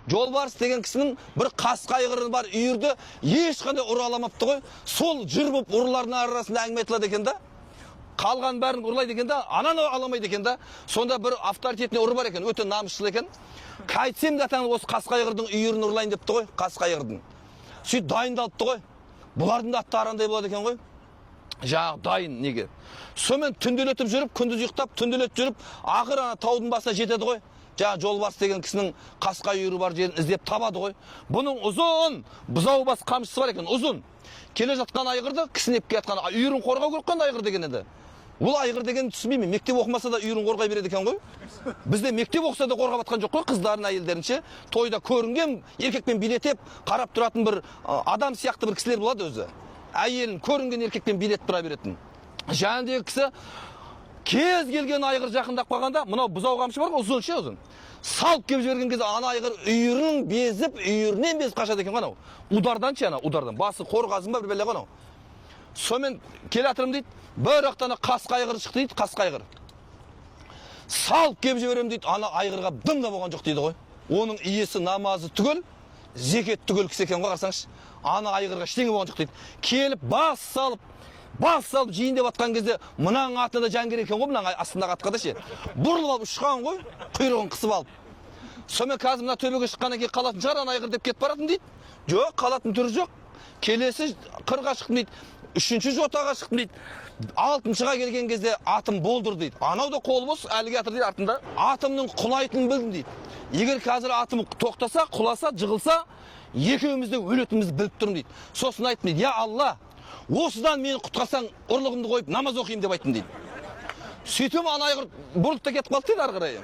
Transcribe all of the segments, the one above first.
Жолбарыс деген кісінің бір қасқа айғыры бар үйірді, ешқандай ұра аламапты ғой. Сол жыр болып ұрылардың арасында әңгіме айтылады екен да. Қалған бәрін ұрлайды екен да, ананы аламайды екен да. Сонда бір авторитетіне ұры бар екен, өте намысшыл екен. Қайтсем де осы қасқа айғырдың үйірін ұрлайын депті ғой, қасқа айғырдың. Сөйтіп дайындалыпты ғой. Бұлардың да аттары андай болады екен ғой. Жағы дайын неге. Сонымен түнделетіп жүріп, күндіз ұйықтап, түнделетіп жүріп, ақыр ана таудың басына жетеді ғой. Жаңа Жолбарыс деген кісінің қасқа үйірі бар жерін іздеп табады ғой. Бұның ұзын, бұзау бас қамшысы бар екен, ұзын. Келе жатқан айғырды кісінеп келатқан үйірін қорғау керек қой айғыр деген еді. Бұл айғыр деген түсінбеймін. Мектеп оқымаса да үйірін қорғай береді екен ғой. Бізде мектеп оқыса да қорғап атқан жоқ қой, қыздарын, әйелдерінше. Тойда көрінген еркекпен билетеп қарап тұратын бір адам сияқты бір кісілер болады өзі. Әйелін көрінген еркекпен билетіп тұра беретін. Жаңағы кісі кез келген айғыр жақындап қалғанда, мынау бұзау қамшы бар ғой, ұзынше ұзын. Салып келіп жіберген кезде ана айғыр үйірін безіп, үйірінен безіп қашады екен анау. Удардан удардан. Басы қорғасын ба бір бәле анау. Сонымен келе жатырмын дейді, бір ақтана қасқа айғыр шықты дейді, қасқа айғыр. Салып келіп жіберем дейді, ана айғырға дым да болған жоқ дейді ғой. Оның иесі намазы түгел, зекет түгел кісі екен ғой, қарасаңызшы. Ана айғырға ештеңе болған жоқ дейді. Келіп бас салып жиын деп атқан кезде мынаң атында жан керек екен ғой, мынаң астындағы атқа да ше. Бұрылып алып ұшқан ғой, құйрығын қысып алып. Сонымен қазір мына төбеге шыққаннан кейін қалатын шығар, ана айғыр деп кетіп баратын дейді. Жоқ, қалатын түрі жоқ. Келесі қырға шықтым дейді. Үшінші жотаға шықтым дейді. Алтыншыға келген кезде атым болдыр дейді. Анау да қолы бос, әлгі атыр дейді артында. Атымның құлайтынын білдім дейді. Егер қазір атым тоқтаса, құласа, жығылса, екеуміз де өлетінімізді біліп тұрмын дейді. Сосын айттым дейді, я Алла, осыдан мені құтқарсаң, ұрлығымды қойып намаз оқимын деп айттым дейді. Сөйтіп ана айғыр бұрылып та кетіп қалды дейді ары қарай.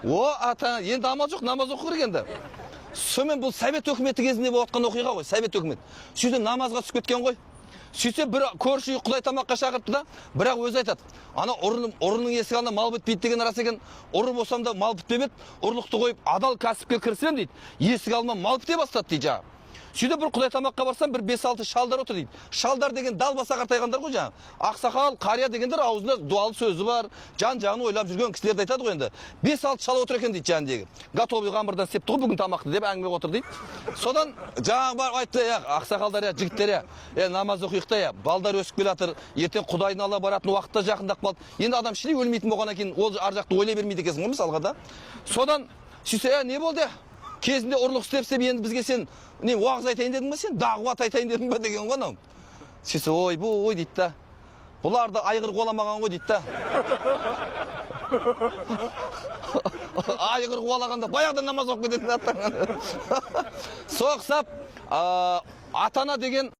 О, ата, енді амал жоқ, намаз оқу керек енді. Сонымен бұл Совет өкіметі кезінде болып жатқан оқиға ғой, Совет өкімет. Сөйтіп намазға түсіп кеткен ғой. Сөйтсе бір көрші үй құдай тамаққа шақыртты да, бірақ өзі айтады, ана ұрының есігі алдында мал бітпейді деген рас екен, ұры болсам да мал бітпемеді, ұрлықты қойып адал кәсіпке кірісем дейді, есігі алдыма мал біте бастады дейді жаңа. Сөйтіп бір құдай тамаққа барсам, бір 5-6 шалдар отыр дейді. Шалдар деген далбаса қартайғандар ғой жаңа. Ақсақал, қария дегендер аузында дуалы сөзі бар, жан-жағын ойлап жүрген кісілерді айтады ғой енді. 5-6 шал отыр екен дейді жаңдегі. Готовый қамырдан істепті ғой бүгін тамақты деп әңгіме отыр дейді. Содан жаңағы бар айтты, ақсақалдар, жігіттер, намаз оқиық та, балдар өсіп келе жатыр, ертең Құдайдың алла баратын уақытта жақындап қалды. Енді адам шілей өлмейтін болғаннан кейін ол ар жақты ойлай бермейді екенсің ғой мысалға да. Содан сөйтсе, не болды? Кезінде ұрлық істепсем, енді бізге сен не уағыз айтайын дедің ба сен? Дағуат айтайын дедің ба деген ғой анау. Сөйтсе, ой дейді да. Бұларды айғыр қуаламаған ғой дейді да. Айғыр қуалағанда баяғыда намаз оқып кететін аттан. Соқсап, атана деген